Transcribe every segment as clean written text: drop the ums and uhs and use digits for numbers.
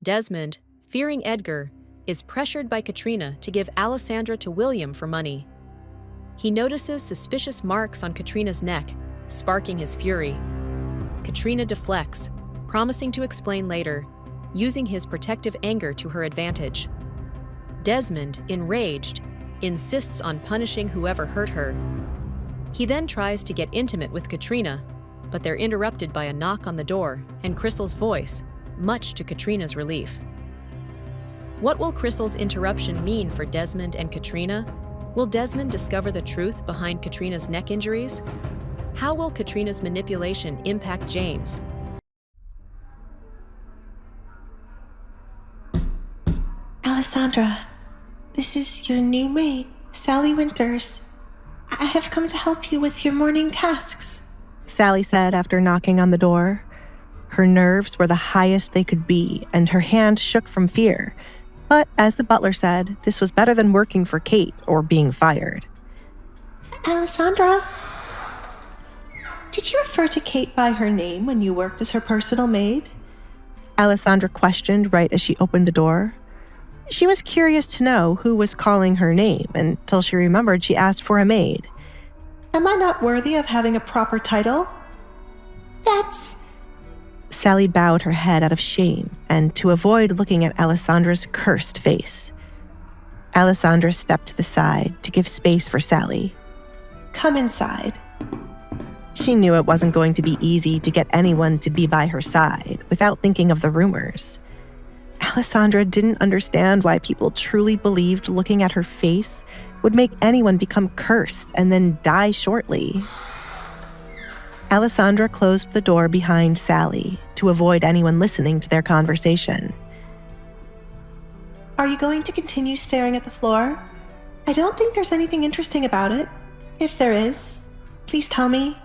Desmond, fearing Edgar, is pressured by Katrina to give Alessandra to William for money. He notices suspicious marks on Katrina's neck, sparking his fury. Katrina deflects, promising to explain later, using his protective anger to her advantage. Desmond, enraged, insists on punishing whoever hurt her. He then tries to get intimate with Katrina, but they're interrupted by a knock on the door and Crystal's voice, much to Katrina's relief. What will Crystal's interruption mean for Desmond and Katrina? Will Desmond discover the truth behind Katrina's neck injuries? How will Katrina's manipulation impact James? Alessandra, this is your new maid, Sally Winters. I have come to help you with your morning tasks, Sally said after knocking on the door. Her nerves were the highest they could be, and her hand shook from fear. But as the butler said, this was better than working for Kate or being fired. Alessandra, did you refer to Kate by her name when you worked as her personal maid? Alessandra questioned right as she opened the door. She was curious to know who was calling her name until she remembered she asked for a maid. Am I not worthy of having a proper title? Sally bowed her head out of shame and to avoid looking at Alessandra's cursed face. Alessandra stepped to the side to give space for Sally. Come inside. She knew it wasn't going to be easy to get anyone to be by her side without thinking of the rumors. Alessandra didn't understand why people truly believed looking at her face would make anyone become cursed and then die shortly. Alessandra closed the door behind Sally to avoid anyone listening to their conversation. Are you going to continue staring at the floor? I don't think there's anything interesting about it. If there is, please tell me.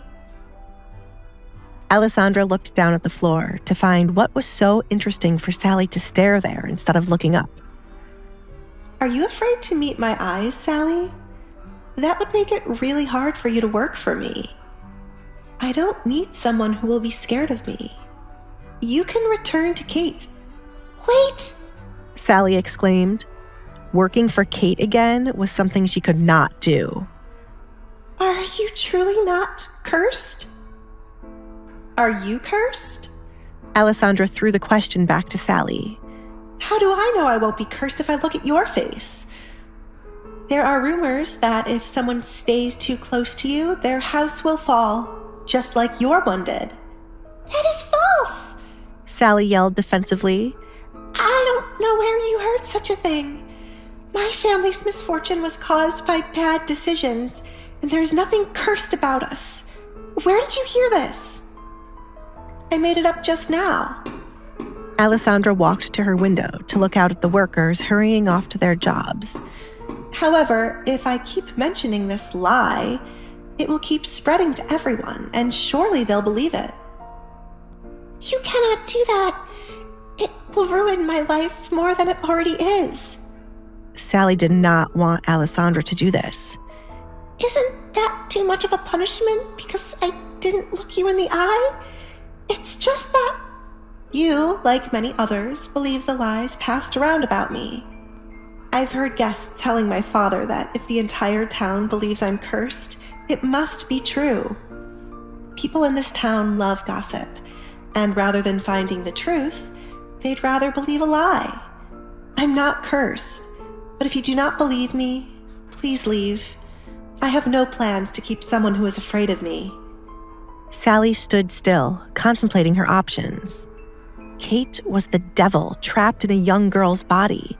Alessandra looked down at the floor to find what was so interesting for Sally to stare there instead of looking up. Are you afraid to meet my eyes, Sally? That would make it really hard for you to work for me. I don't need someone who will be scared of me. You can return to Kate. Wait! Sally exclaimed. Working for Kate again was something she could not do. Are you truly not cursed? Are you cursed? Alessandra threw the question back to Sally. How do I know I won't be cursed if I look at your face? There are rumors that if someone stays too close to you, their house will fall, just like your one did. That is false! Sally yelled defensively. I don't know where you heard such a thing. My family's misfortune was caused by bad decisions, and there is nothing cursed about us. Where did you hear this? I made it up just now. Alessandra walked to her window to look out at the workers hurrying off to their jobs. However, if I keep mentioning this lie, it will keep spreading to everyone, and surely they'll believe it. You cannot do that. It will ruin my life more than it already is. Sally did not want Alessandra to do this. Isn't that too much of a punishment because I didn't look you in the eye? It's just that you, like many others, believe the lies passed around about me. I've heard guests telling my father that if the entire town believes I'm cursed, it must be true. People in this town love gossip, and rather than finding the truth, they'd rather believe a lie. I'm not cursed, but if you do not believe me, please leave. I have no plans to keep someone who is afraid of me. Sally stood still, contemplating her options. Kate was the devil trapped in a young girl's body,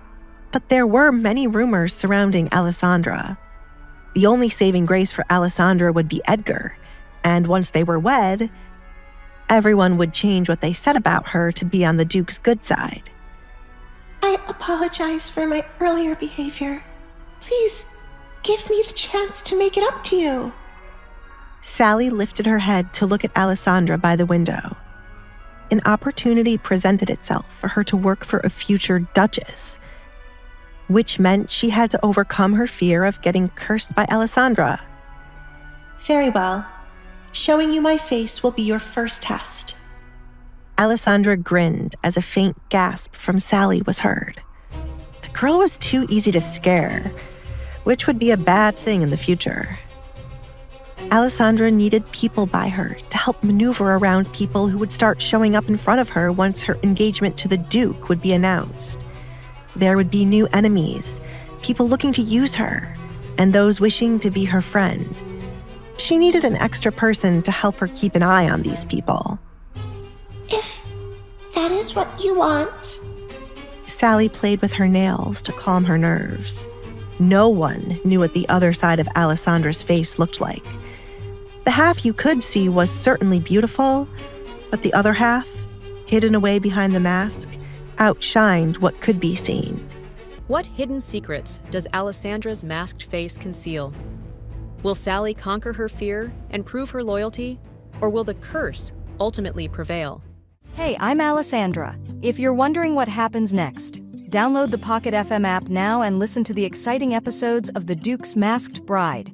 but there were many rumors surrounding Alessandra. The only saving grace for Alessandra would be Edgar, and once they were wed, everyone would change what they said about her to be on the Duke's good side. I apologize for my earlier behavior. Please, give me the chance to make it up to you. Sally lifted her head to look at Alessandra by the window. An opportunity presented itself for her to work for a future Duchess, which meant she had to overcome her fear of getting cursed by Alessandra. Very well. Showing you my face will be your first test. Alessandra grinned as a faint gasp from Sally was heard. The girl was too easy to scare, which would be a bad thing in the future. Alessandra needed people by her to help maneuver around people who would start showing up in front of her once her engagement to the Duke would be announced. There would be new enemies, people looking to use her, and those wishing to be her friend. She needed an extra person to help her keep an eye on these people. If that is what you want. Sally played with her nails to calm her nerves. No one knew what the other side of Alessandra's face looked like. The half you could see was certainly beautiful, but the other half, hidden away behind the mask, outshined what could be seen. What hidden secrets does Alessandra's masked face conceal? Will Sally conquer her fear and prove her loyalty, or will the curse ultimately prevail? Hey, I'm Alessandra. If you're wondering what happens next, download the Pocket FM app now and listen to the exciting episodes of The Duke's Masked Bride.